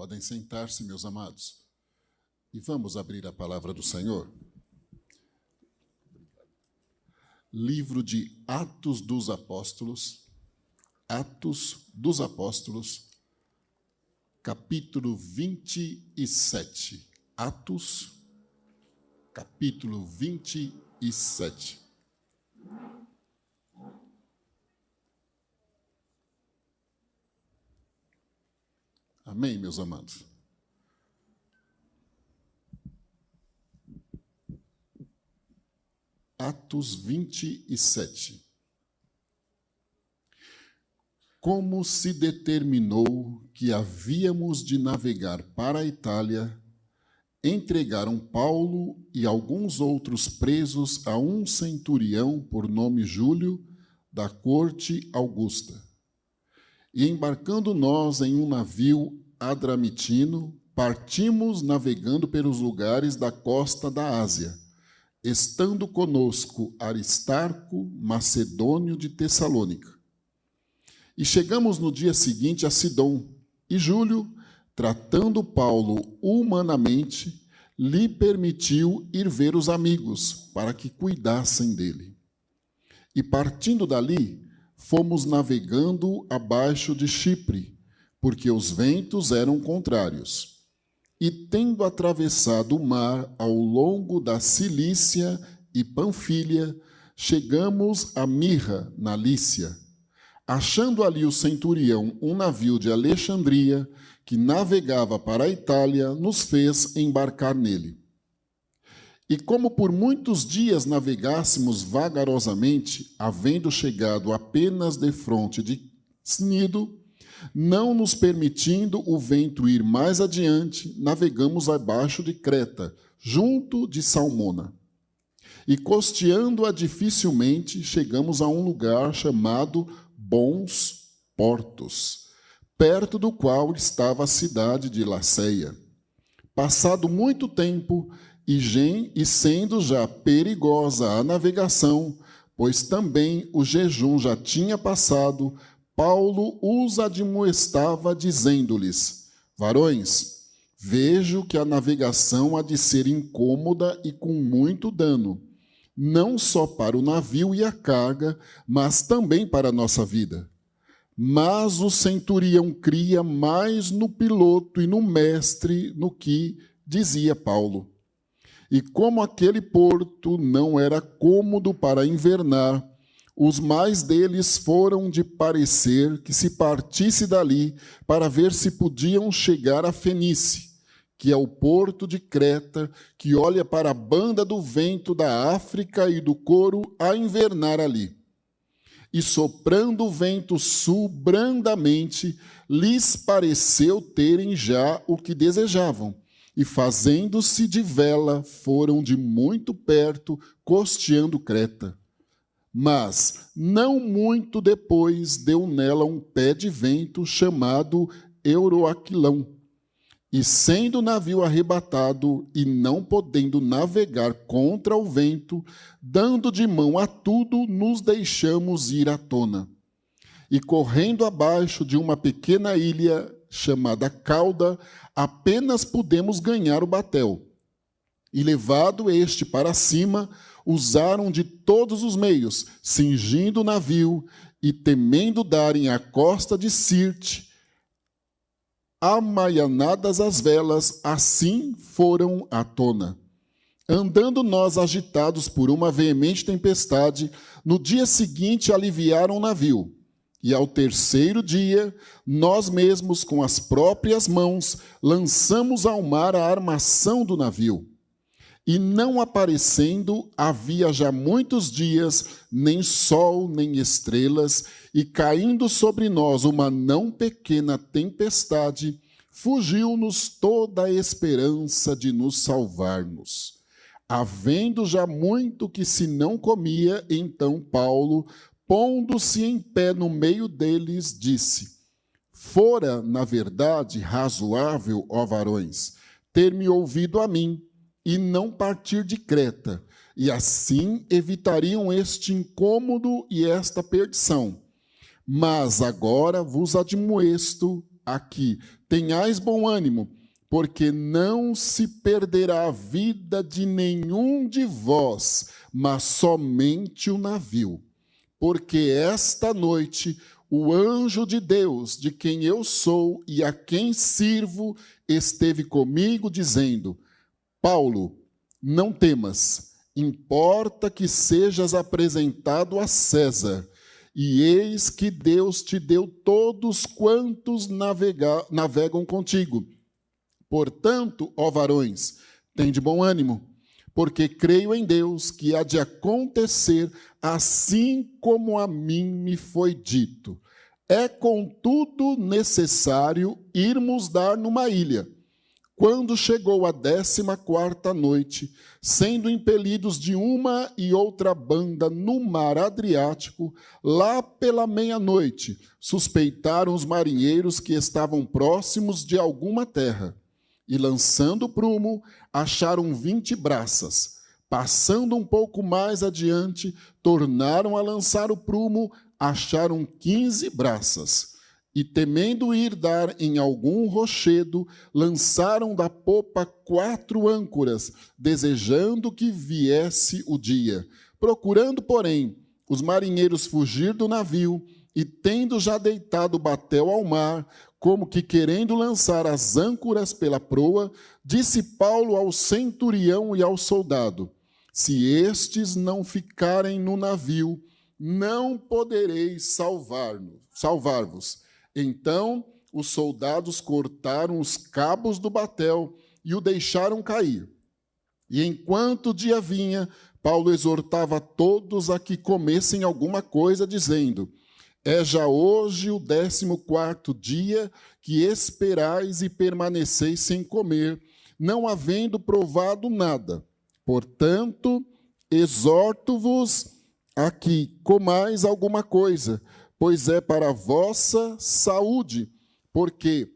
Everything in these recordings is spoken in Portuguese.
Podem sentar-se, meus amados. E vamos abrir a palavra do Senhor. Livro de Atos dos Apóstolos, capítulo 27. Atos, capítulo 27. Amém, meus amados? Atos 27. Como se determinou que havíamos de navegar para a Itália, entregaram Paulo e alguns outros presos a um centurião por nome Júlio, da corte Augusta. E embarcando nós em um navio adramitino, partimos navegando pelos lugares da costa da Ásia, estando conosco Aristarco, macedônio de Tessalônica. E chegamos no dia seguinte a Sidom, e Júlio, tratando Paulo humanamente, lhe permitiu ir ver os amigos, para que cuidassem dele. E partindo dali, fomos navegando abaixo de Chipre, porque os ventos eram contrários. E tendo atravessado o mar ao longo da Cilícia e Panfilha, chegamos a Mirra, na Lícia. Achando ali o centurião um navio de Alexandria, que navegava para a Itália, nos fez embarcar nele. E como por muitos dias navegássemos vagarosamente, havendo chegado apenas defronte de Cnido, não nos permitindo o vento ir mais adiante, navegamos abaixo de Creta, junto de Salmona. E costeando-a dificilmente, chegamos a um lugar chamado Bons Portos, perto do qual estava a cidade de Laceia. Passado muito tempo, e sendo já perigosa a navegação, pois também o jejum já tinha passado, Paulo os admoestava, dizendo-lhes: Varões, vejo que a navegação há de ser incômoda e com muito dano, não só para o navio e a carga, mas também para a nossa vida. Mas o centurião cria mais no piloto e no mestre no que dizia Paulo. E como aquele porto não era cômodo para invernar, os mais deles foram de parecer que se partisse dali para ver se podiam chegar a Fenície, que é o porto de Creta, que olha para a banda do vento da África e do Coro a invernar ali. E soprando o vento sul brandamente, lhes pareceu terem já o que desejavam. E fazendo-se de vela, foram de muito perto, costeando Creta. Mas, não muito depois, deu nela um pé de vento chamado Euroaquilão. E sendo o navio arrebatado, e não podendo navegar contra o vento, dando de mão a tudo, nos deixamos ir à tona. E correndo abaixo de uma pequena ilha, chamada Cauda, apenas pudemos ganhar o batel. E levado este para cima, usaram de todos os meios, cingindo o navio e temendo darem à costa de Sirte, amaianadas as velas, assim foram à tona. Andando nós agitados por uma veemente tempestade, no dia seguinte aliviaram o navio. E ao terceiro dia, nós mesmos, com as próprias mãos, lançamos ao mar a armação do navio. E não aparecendo, havia já muitos dias, nem sol, nem estrelas, e caindo sobre nós uma não pequena tempestade, fugiu-nos toda a esperança de nos salvarmos. Havendo já muito que se não comia, então Paulo, pondo-se em pé no meio deles, disse: Fora, na verdade, razoável, ó varões, ter-me ouvido a mim, e não partir de Creta, e assim evitariam este incômodo e esta perdição. Mas agora vos admoesto aqui: tenhais bom ânimo, porque não se perderá a vida de nenhum de vós, mas somente o navio. Porque esta noite o anjo de Deus, de quem eu sou e a quem sirvo, esteve comigo, dizendo: Paulo, não temas, importa que sejas apresentado a César, e eis que Deus te deu todos quantos navegam contigo. Portanto, ó varões, tende bom ânimo, porque creio em Deus que há de acontecer assim como a mim me foi dito. É, contudo, necessário irmos dar numa ilha. Quando chegou a 14ª noite, sendo impelidos de uma e outra banda no mar Adriático, lá pela meia-noite, suspeitaram os marinheiros que estavam próximos de alguma terra. E, lançando prumo, acharam 20 braças. Passando um pouco mais adiante, tornaram a lançar o prumo, acharam 15 braças. E, temendo ir dar em algum rochedo, lançaram da popa 4 âncoras, desejando que viesse o dia. Procurando, porém, os marinheiros fugir do navio, e tendo já deitado o batel ao mar, como que querendo lançar as âncoras pela proa, disse Paulo ao centurião e ao soldado: se estes não ficarem no navio, não podereis salvar-vos. Então os soldados cortaram os cabos do batel e o deixaram cair. E enquanto o dia vinha, Paulo exortava todos a que comessem alguma coisa, dizendo: é já hoje o 14º dia que esperais e permaneceis sem comer, não havendo provado nada. Portanto, exorto-vos a que comais alguma coisa, pois é para a vossa saúde, porque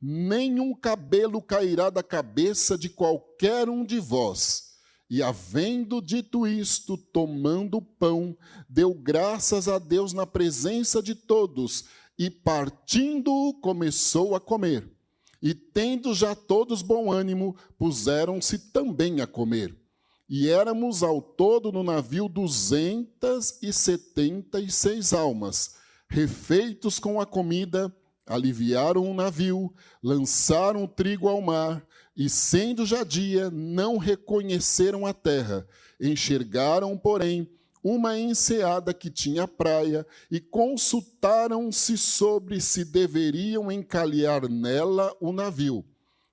nenhum cabelo cairá da cabeça de qualquer um de vós. E, havendo dito isto, tomando o pão, deu graças a Deus na presença de todos, e, partindo-o, começou a comer. E, tendo já todos bom ânimo, puseram-se também a comer. E éramos ao todo no navio 276 almas. Refeitos com a comida, aliviaram o navio, lançaram o trigo ao mar, e, sendo já dia, não reconheceram a terra. Enxergaram, porém, uma enseada que tinha praia, e consultaram-se sobre se deveriam encalhar nela o navio.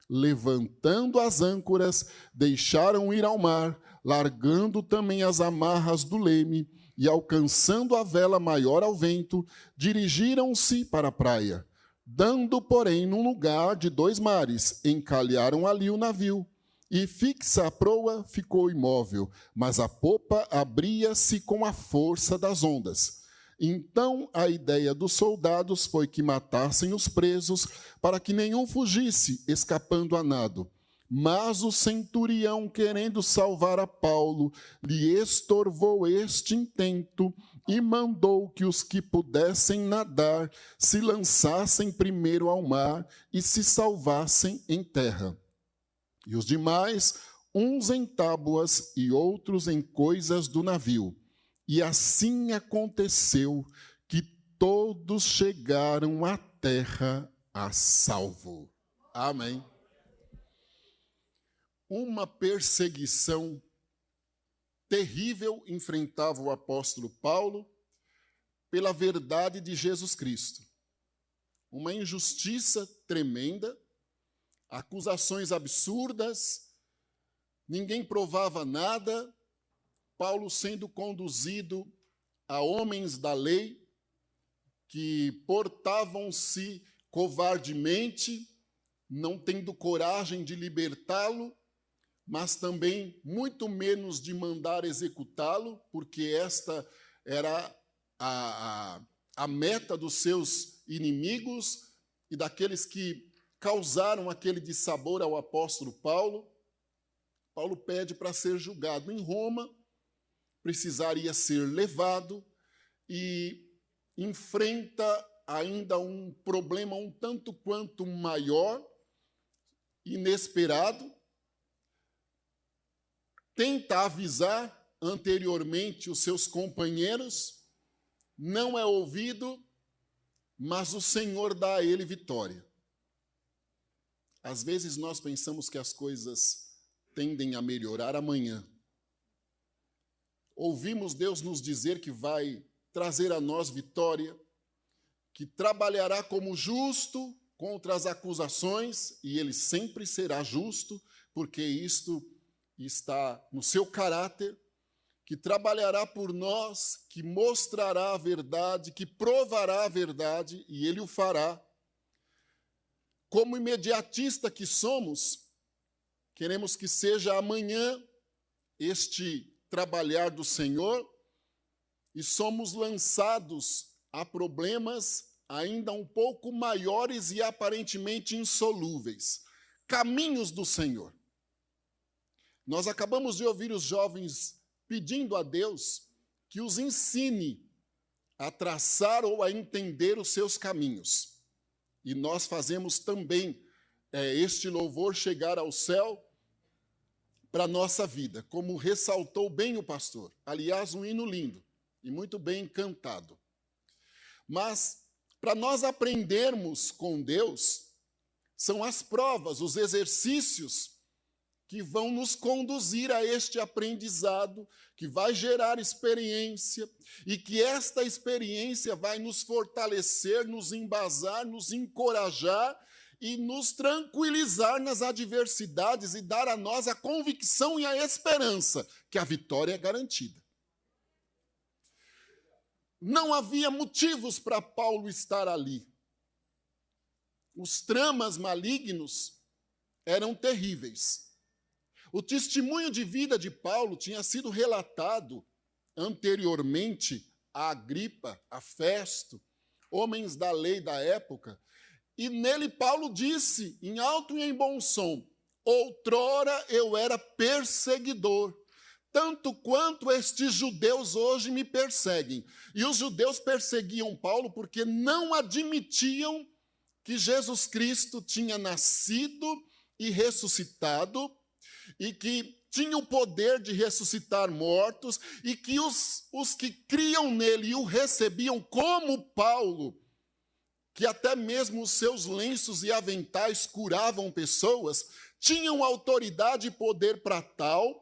Levantando as âncoras, deixaram ir ao mar, largando também as amarras do leme, e, alcançando a vela maior ao vento, dirigiram-se para a praia. Dando, porém, num lugar de 2 mares, encalharam ali o navio, e, fixa a proa, ficou imóvel, mas a popa abria-se com a força das ondas. Então, a ideia dos soldados foi que matassem os presos, para que nenhum fugisse, escapando a nado. Mas o centurião, querendo salvar a Paulo, lhe estorvou este intento, e mandou que os que pudessem nadar se lançassem primeiro ao mar e se salvassem em terra. E os demais, uns em tábuas e outros em coisas do navio. E assim aconteceu que todos chegaram à terra a salvo. Amém. Uma perseguição terrível enfrentava o apóstolo Paulo pela verdade de Jesus Cristo. Uma injustiça tremenda, acusações absurdas, ninguém provava nada, Paulo sendo conduzido a homens da lei que portavam-se covardemente, não tendo coragem de libertá-lo, mas também muito menos de mandar executá-lo, porque esta era a meta dos seus inimigos e daqueles que causaram aquele dissabor ao apóstolo Paulo. Paulo pede para ser julgado em Roma, precisaria ser levado e enfrenta ainda um problema um tanto quanto maior, inesperado, tenta avisar anteriormente os seus companheiros, não é ouvido, mas o Senhor dá a ele vitória. Às vezes nós pensamos que as coisas tendem a melhorar amanhã. Ouvimos Deus nos dizer que vai trazer a nós vitória, que trabalhará como justo contra as acusações, e ele sempre será justo, porque isto está no seu caráter, que trabalhará por nós, que mostrará a verdade, que provará a verdade, e ele o fará. Como imediatista que somos, queremos que seja amanhã este trabalhar do Senhor, e somos lançados a problemas ainda um pouco maiores e aparentemente insolúveis. Caminhos do Senhor. Nós acabamos de ouvir os jovens pedindo a Deus que os ensine a traçar ou a entender os seus caminhos. E nós fazemos também este louvor chegar ao céu para a nossa vida, como ressaltou bem o pastor. Aliás, um hino lindo e muito bem cantado. Mas, para nós aprendermos com Deus, são as provas, os exercícios que vão nos conduzir a este aprendizado, que vai gerar experiência, e que esta experiência vai nos fortalecer, nos embasar, nos encorajar e nos tranquilizar nas adversidades e dar a nós a convicção e a esperança que a vitória é garantida. Não havia motivos para Paulo estar ali. Os tramas malignos eram terríveis. O testemunho de vida de Paulo tinha sido relatado anteriormente a Agripa, a Festo, homens da lei da época, e nele Paulo disse, em alto e em bom som, outrora eu era perseguidor, tanto quanto estes judeus hoje me perseguem. E os judeus perseguiam Paulo porque não admitiam que Jesus Cristo tinha nascido e ressuscitado, e que tinha o poder de ressuscitar mortos, e que os que criam nele e o recebiam como Paulo, que até mesmo os seus lenços e aventais curavam pessoas, tinham autoridade e poder para tal,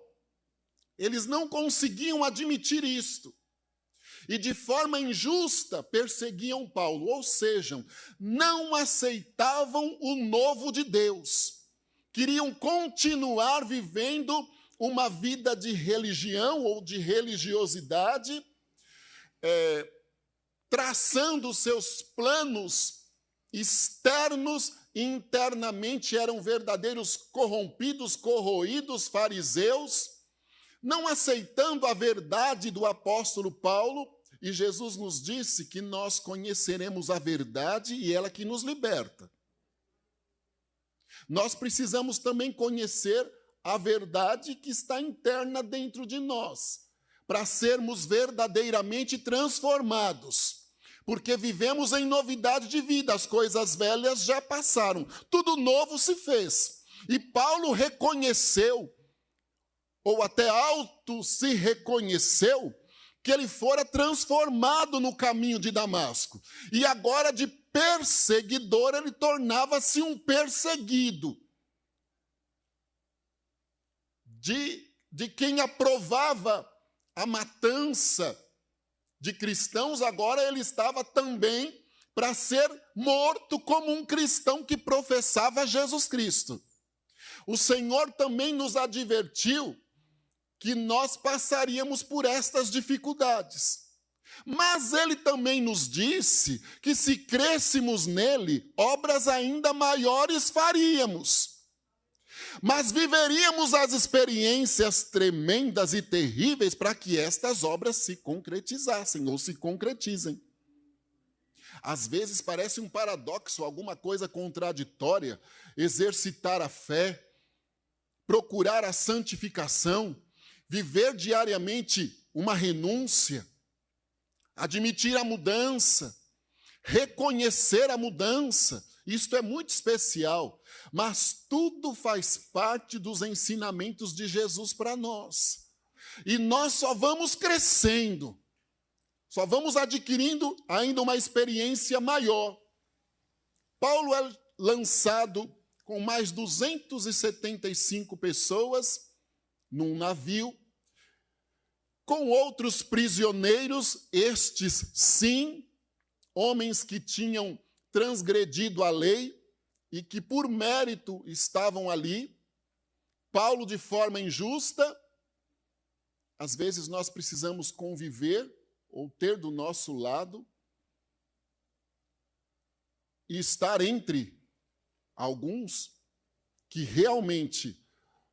eles não conseguiam admitir isto. E de forma injusta perseguiam Paulo, ou seja, não aceitavam o novo de Deus. Queriam continuar vivendo uma vida de religião ou de religiosidade, traçando seus planos externos e internamente eram verdadeiros corrompidos, corroídos fariseus, não aceitando a verdade do apóstolo Paulo, e Jesus nos disse que nós conheceremos a verdade e ela que nos liberta. Nós precisamos também conhecer a verdade que está interna dentro de nós, para sermos verdadeiramente transformados, porque vivemos em novidade de vida, as coisas velhas já passaram, tudo novo se fez. E Paulo reconheceu, ou até auto se reconheceu, que ele fora transformado no caminho de Damasco. E agora, de perseguidor, ele tornava-se um perseguido. De quem aprovava a matança de cristãos, agora ele estava também para ser morto como um cristão que professava Jesus Cristo. O Senhor também nos advertiu que nós passaríamos por estas dificuldades. Mas ele também nos disse que se crêssemos nele, obras ainda maiores faríamos. Mas viveríamos as experiências tremendas e terríveis para que estas obras se concretizassem ou se concretizem. Às vezes parece um paradoxo, alguma coisa contraditória, exercitar a fé, procurar a santificação, viver diariamente uma renúncia, admitir a mudança, reconhecer a mudança. Isto é muito especial, mas tudo faz parte dos ensinamentos de Jesus para nós. E nós só vamos crescendo, só vamos adquirindo ainda uma experiência maior. Paulo é lançado com mais 275 pessoas num navio, com outros prisioneiros, estes sim, homens que tinham transgredido a lei e que por mérito estavam ali. Paulo, de forma injusta, às vezes nós precisamos conviver ou ter do nosso lado e estar entre alguns que realmente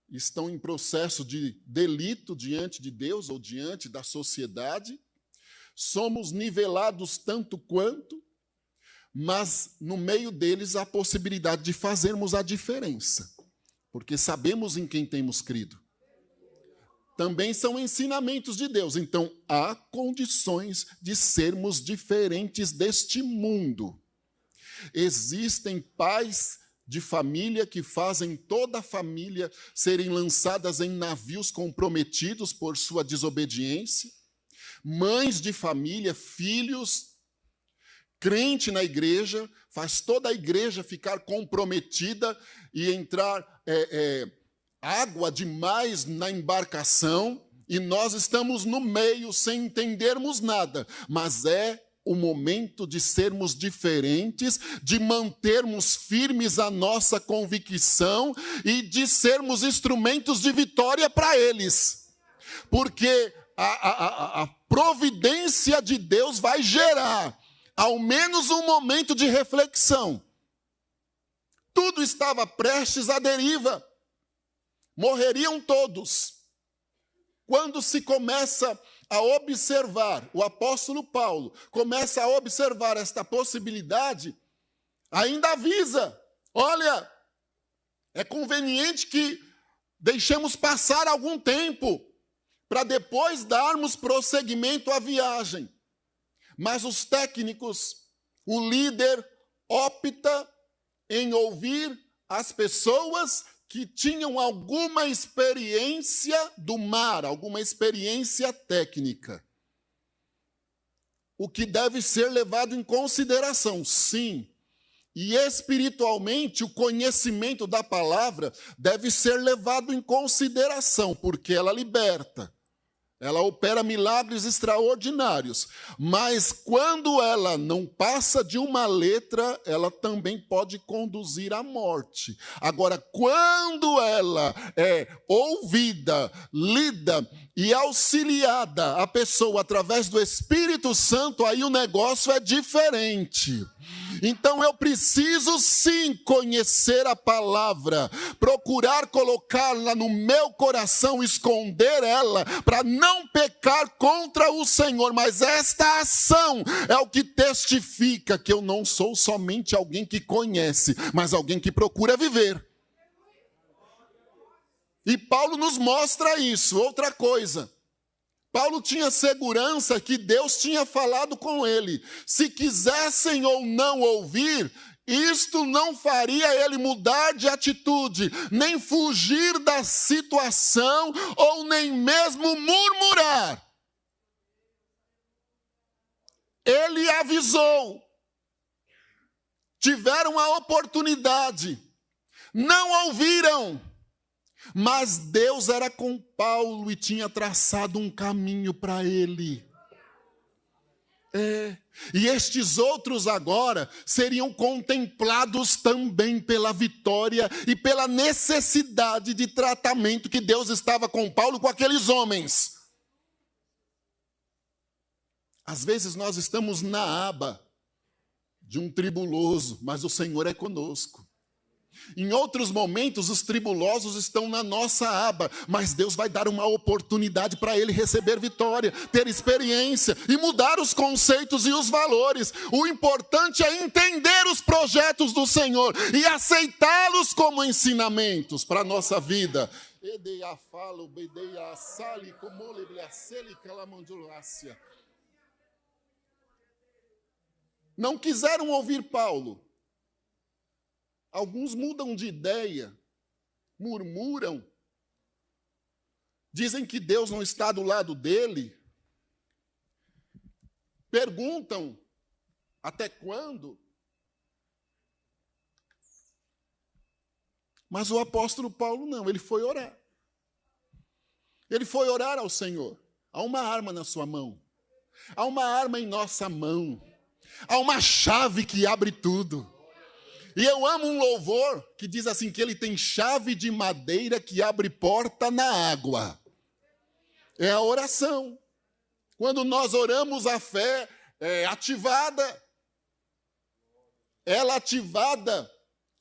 estão em processo de delito diante de Deus ou diante da sociedade. Somos nivelados tanto quanto, mas no meio deles há a possibilidade de fazermos a diferença, porque sabemos em quem temos crido. Também são ensinamentos de Deus, então há condições de sermos diferentes deste mundo. Existem pais de família que fazem toda a família serem lançadas em navios comprometidos por sua desobediência. Mães de família, filhos, crente na igreja, faz toda a igreja ficar comprometida e entrar água demais na embarcação, e nós estamos no meio sem entendermos nada, mas é o momento de sermos diferentes, de mantermos firmes a nossa convicção e de sermos instrumentos de vitória para eles. Porque a providência de Deus vai gerar ao menos um momento de reflexão. Tudo estava prestes à deriva. Morreriam todos. Quando se começa a observar, o apóstolo Paulo começa a observar esta possibilidade, ainda avisa: olha, é conveniente que deixemos passar algum tempo para depois darmos prosseguimento à viagem. Mas os técnicos, o líder opta em ouvir as pessoas que tinham alguma experiência do mar, alguma experiência técnica. O que deve ser levado em consideração, sim. E espiritualmente, o conhecimento da palavra deve ser levado em consideração, porque ela liberta. Ela opera milagres extraordinários, mas quando ela não passa de uma letra, ela também pode conduzir à morte. Agora, quando ela é ouvida, lida e auxiliada a pessoa através do Espírito Santo, aí o negócio é diferente. Então eu preciso sim conhecer a palavra, procurar colocá-la no meu coração, esconder ela, para não pecar contra o Senhor. Mas esta ação é o que testifica que eu não sou somente alguém que conhece, mas alguém que procura viver. E Paulo nos mostra isso. Outra coisa, Paulo tinha segurança que Deus tinha falado com ele. Se quisessem ou não ouvir, isto não faria ele mudar de atitude, nem fugir da situação, ou nem mesmo murmurar. Ele avisou. Tiveram a oportunidade, não ouviram. Mas Deus era com Paulo e tinha traçado um caminho para ele. E estes outros agora seriam contemplados também pela vitória e pela necessidade de tratamento que Deus estava com Paulo e com aqueles homens. Às vezes nós estamos na aba de um tribuloso, mas o Senhor é conosco. Em outros momentos, os tribulosos estão na nossa aba, mas Deus vai dar uma oportunidade para ele receber vitória, ter experiência e mudar os conceitos e os valores. O importante é entender os projetos do Senhor e aceitá-los como ensinamentos para a nossa vida. não quiseram ouvir Paulo. Alguns mudam de ideia, murmuram, dizem que Deus não está do lado dele, perguntam até quando. Mas o apóstolo Paulo não, ele foi orar. Ele foi orar ao Senhor. Há uma arma na sua mão. Há uma arma em nossa mão. Há uma chave que abre tudo. E eu amo um louvor que diz assim, que ele tem chave de madeira que abre porta na água. É a oração. Quando nós oramos, a fé é ativada. Ela ativada,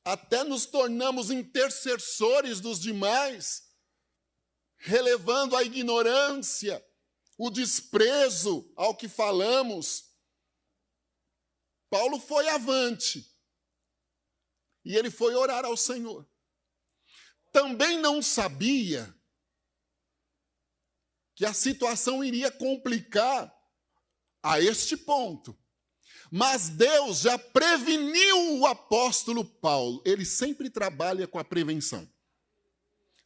até nos tornamos intercessores dos demais, relevando a ignorância, o desprezo ao que falamos. Paulo foi avante. E ele foi orar ao Senhor. Também não sabia que a situação iria complicar a este ponto. Mas Deus já preveniu o apóstolo Paulo. Ele sempre trabalha com a prevenção.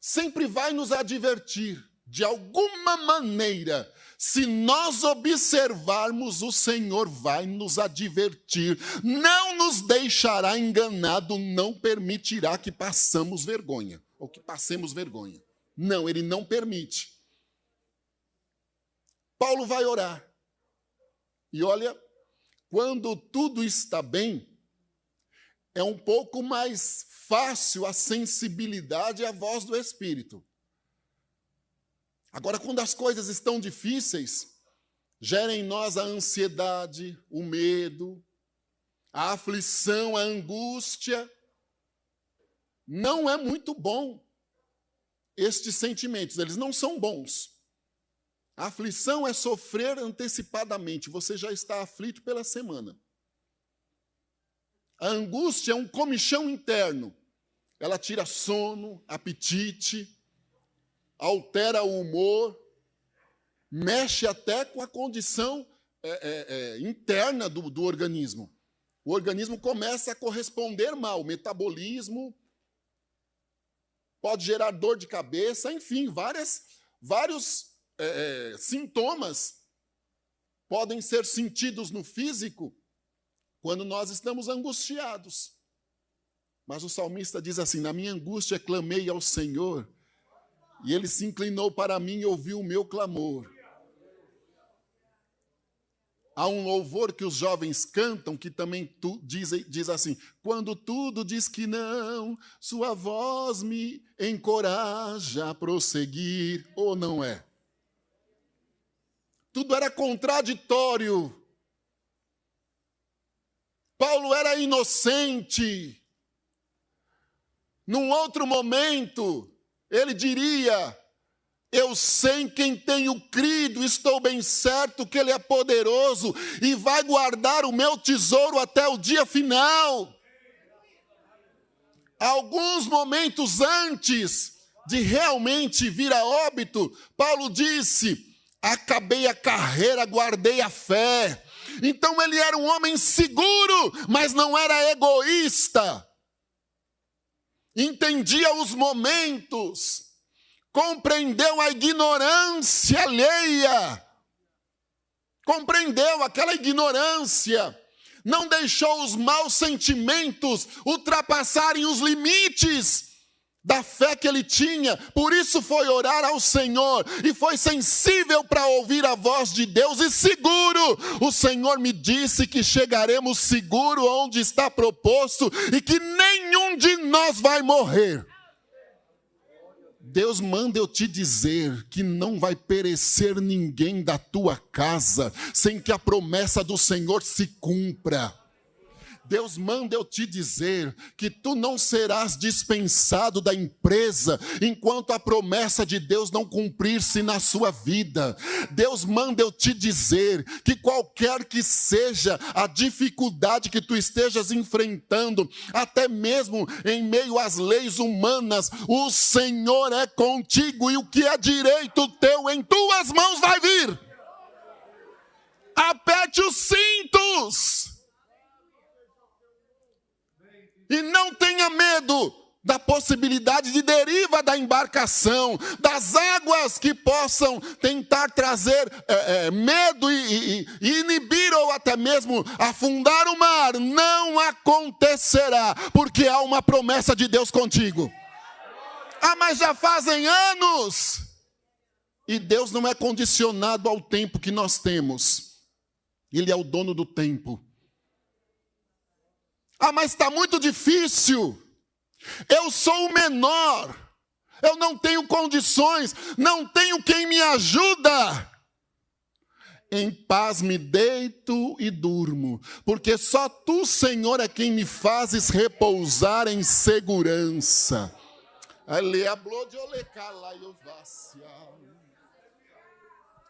Sempre vai nos advertir, de alguma maneira. Se nós observarmos, o Senhor vai nos advertir. Não nos deixará enganado, não permitirá que passamos vergonha, ou que passemos vergonha. Não, ele não permite. Paulo vai orar. E olha, quando tudo está bem, é um pouco mais fácil a sensibilidade à voz do Espírito. Agora, quando as coisas estão difíceis, gera em nós a ansiedade, o medo, a aflição, a angústia. Não é muito bom estes sentimentos, eles não são bons. A aflição é sofrer antecipadamente, você já está aflito pela semana. A angústia é um comichão interno, ela tira sono, apetite, altera o humor, mexe até com a condição interna do organismo. O organismo começa a corresponder mal, o metabolismo, pode gerar dor de cabeça, enfim, vários sintomas podem ser sentidos no físico quando nós estamos angustiados. Mas o salmista diz assim, na minha angústia clamei ao Senhor, e ele se inclinou para mim e ouviu o meu clamor. Há um louvor que os jovens cantam, que também diz assim, quando tudo diz que não, sua voz me encoraja a prosseguir, ou não é? Tudo era contraditório. Paulo era inocente. Num outro momento, ele diria, eu sei em quem tenho crido, estou bem certo que ele é poderoso e vai guardar o meu tesouro até o dia final. Alguns momentos antes de realmente vir a óbito, Paulo disse, acabei a carreira, guardei a fé. Então ele era um homem seguro, mas não era egoísta. Entendia os momentos, compreendeu a ignorância alheia, compreendeu aquela ignorância, não deixou os maus sentimentos ultrapassarem os limites da fé que ele tinha, por isso foi orar ao Senhor, e foi sensível para ouvir a voz de Deus, e seguro, o Senhor me disse que chegaremos seguro onde está proposto, e que nenhum de nós vai morrer. Deus manda eu te dizer que não vai perecer ninguém da tua casa, sem que a promessa do Senhor se cumpra. Deus manda eu te dizer que tu não serás dispensado da empresa enquanto a promessa de Deus não cumprir-se na sua vida. Deus manda eu te dizer que qualquer que seja a dificuldade que tu estejas enfrentando, até mesmo em meio às leis humanas, o Senhor é contigo e o que é direito teu em tuas mãos vai vir. Aperte os cintos. E não tenha medo da possibilidade de deriva da embarcação, das águas que possam tentar trazer medo e inibir ou até mesmo afundar o mar. Não acontecerá, porque há uma promessa de Deus contigo. Ah, mas já fazem anos. E Deus não é condicionado ao tempo que nós temos. Ele é o dono do tempo. Ah, mas está muito difícil. Eu sou o menor. Eu não tenho condições. Não tenho quem me ajuda. Em paz me deito e durmo, porque só tu, Senhor, é quem me fazes repousar em segurança.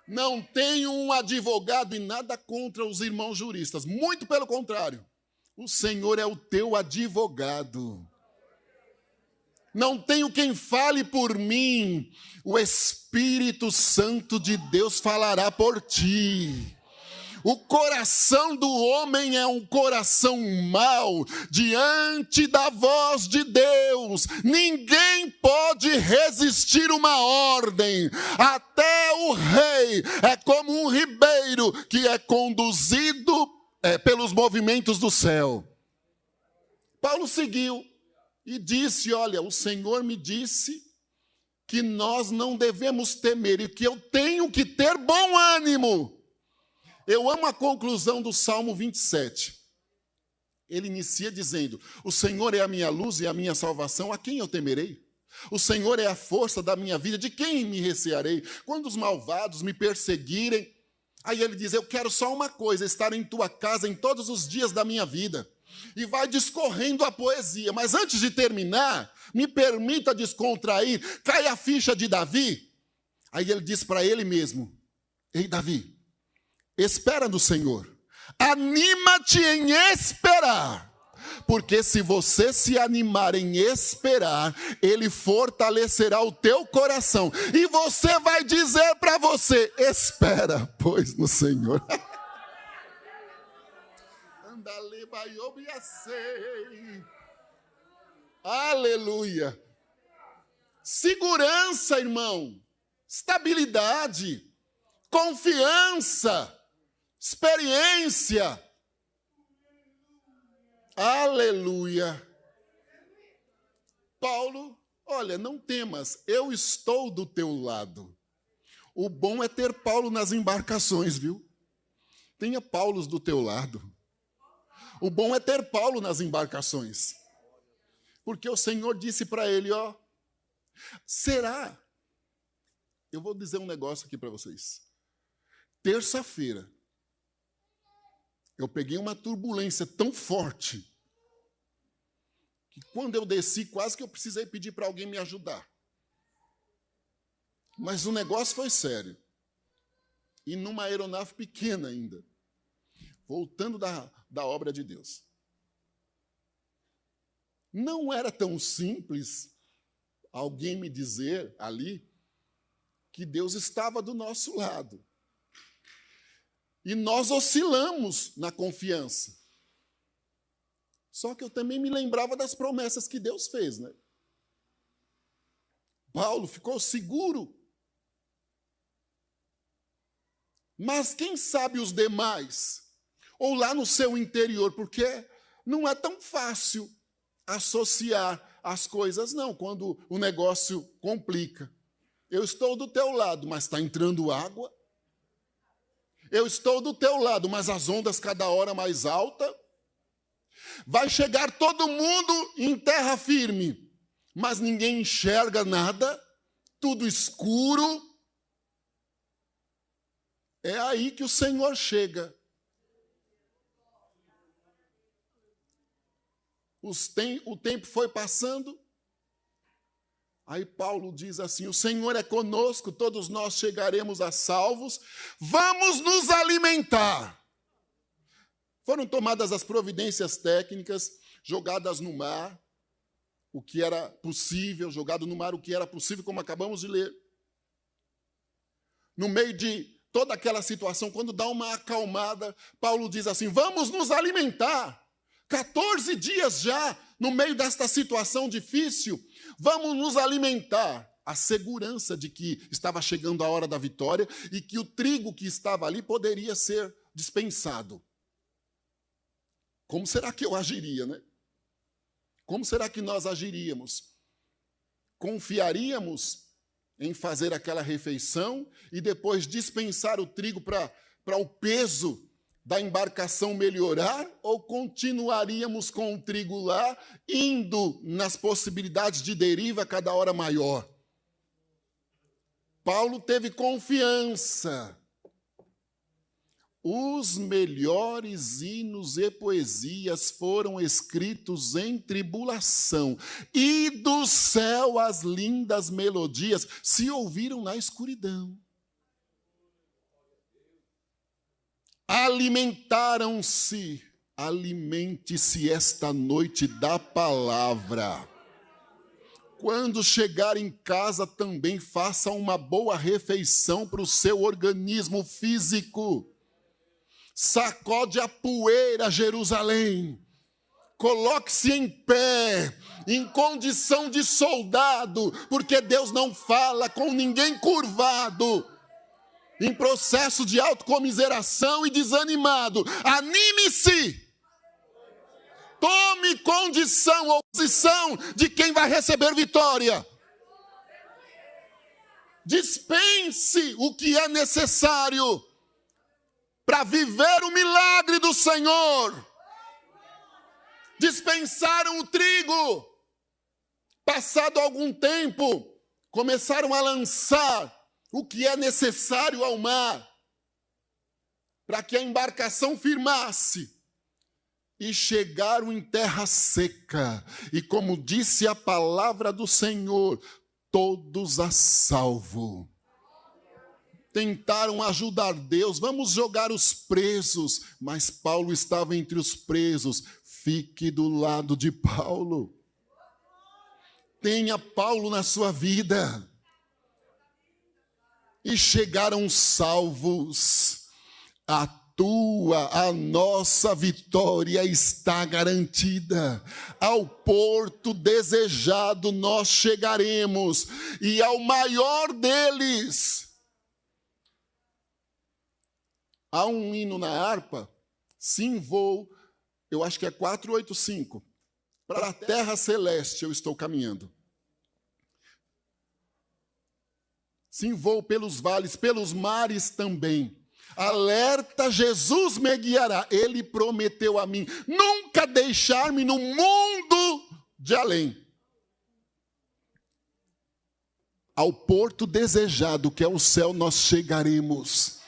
Não tenho um advogado e nada contra os irmãos juristas. Muito pelo contrário. O Senhor é o teu advogado. Não tenho quem fale por mim. O Espírito Santo de Deus falará por ti. O coração do homem é um coração mau diante da voz de Deus. Ninguém pode resistir uma ordem. Até o rei é como um ribeiro que é conduzido pelos movimentos do céu. Paulo seguiu e disse, olha, o Senhor me disse que nós não devemos temer e que eu tenho que ter bom ânimo. Eu amo a conclusão do Salmo 27. Ele inicia dizendo, o Senhor é a minha luz e a minha salvação, a quem eu temerei? O Senhor é a força da minha vida, de quem me recearei? Quando os malvados me perseguirem, aí ele diz, eu quero só uma coisa, estar em tua casa em todos os dias da minha vida. E vai discorrendo a poesia. Mas antes de terminar, me permita descontrair. Cai a ficha de Davi. Aí ele diz para ele mesmo, ei Davi, espera no Senhor. Anima-te em esperar. Porque se você se animar em esperar, Ele fortalecerá o teu coração. E você vai dizer para você, espera, pois, no Senhor. Aleluia. Segurança, irmão. Estabilidade. Confiança. Experiência. Aleluia. Paulo, olha, não temas, eu estou do teu lado. O bom é ter Paulo nas embarcações, viu? Tenha Paulos do teu lado. O bom é ter Paulo nas embarcações. Porque o Senhor disse para ele, ó, será? Eu vou dizer um negócio aqui para vocês. Terça-feira, eu peguei uma turbulência tão forte que quando eu desci, quase que eu precisei pedir para alguém me ajudar. Mas o negócio foi sério. E numa aeronave pequena ainda. Voltando da obra de Deus. Não era tão simples alguém me dizer ali que Deus estava do nosso lado. E nós oscilamos na confiança. Só que eu também me lembrava das promessas que Deus fez, né? Paulo ficou seguro. Mas quem sabe os demais? Ou lá no seu interior, porque não é tão fácil associar as coisas, não, quando o negócio complica. Eu estou do teu lado, mas está entrando água. Eu estou do teu lado, mas as ondas cada hora mais alta. Vai chegar todo mundo em terra firme, mas ninguém enxerga nada, tudo escuro. É aí que o Senhor chega. O tempo foi passando. Aí Paulo diz assim, o Senhor é conosco, todos nós chegaremos a salvos. Vamos nos alimentar. Foram tomadas as providências técnicas, jogadas no mar, o que era possível, jogado no mar o que era possível, como acabamos de ler. No meio de toda aquela situação, quando dá uma acalmada, Paulo diz assim, vamos nos alimentar. 14 dias já no meio desta situação difícil, vamos nos alimentar. A segurança de que estava chegando a hora da vitória e que o trigo que estava ali poderia ser dispensado. Como será que eu agiria, né? Como será que nós agiríamos? Confiaríamos em fazer aquela refeição e depois dispensar o trigo para o peso da embarcação melhorar, ou continuaríamos com o trigo lá, indo nas possibilidades de deriva cada hora maior? Paulo teve confiança. Os melhores hinos e poesias foram escritos em tribulação, e do céu as lindas melodias se ouviram na escuridão. Alimentaram-se, alimente-se esta noite da palavra. Quando chegar em casa, também faça uma boa refeição para o seu organismo físico. Sacode a poeira, Jerusalém. Coloque-se em pé, em condição de soldado, porque Deus não fala com ninguém curvado, em processo de autocomiseração e desanimado. Anime-se! Tome condição ou posição de quem vai receber vitória. Dispense o que é necessário para viver o milagre do Senhor. Dispensaram o trigo. Passado algum tempo, começaram a lançar o que é necessário ao mar, para que a embarcação firmasse. E chegaram em terra seca. E como disse a palavra do Senhor, todos a salvo. Tentaram ajudar Deus, vamos jogar os presos. Mas Paulo estava entre os presos. Fique do lado de Paulo. Tenha Paulo na sua vida. E chegaram salvos. A nossa vitória está garantida. Ao porto desejado nós chegaremos, e ao maior deles. Há um hino na harpa, sim, vou, eu acho que é 485, para a terra celeste eu estou caminhando. Sim, vou pelos vales, pelos mares também. Alerta, Jesus me guiará. Ele prometeu a mim nunca deixar-me no mundo de além. Ao porto desejado, que é o céu, nós chegaremos.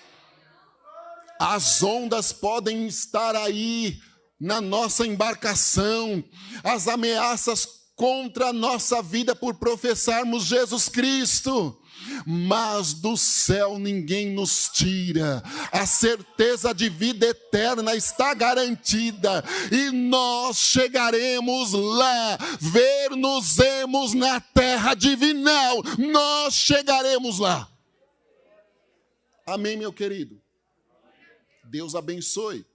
As ondas podem estar aí na nossa embarcação. As ameaças contra a nossa vida por professarmos Jesus Cristo. Mas do céu ninguém nos tira. A certeza de vida eterna está garantida. E nós chegaremos lá. Ver-nos-emos na terra divinal. Nós chegaremos lá. Amém, meu querido? Deus abençoe.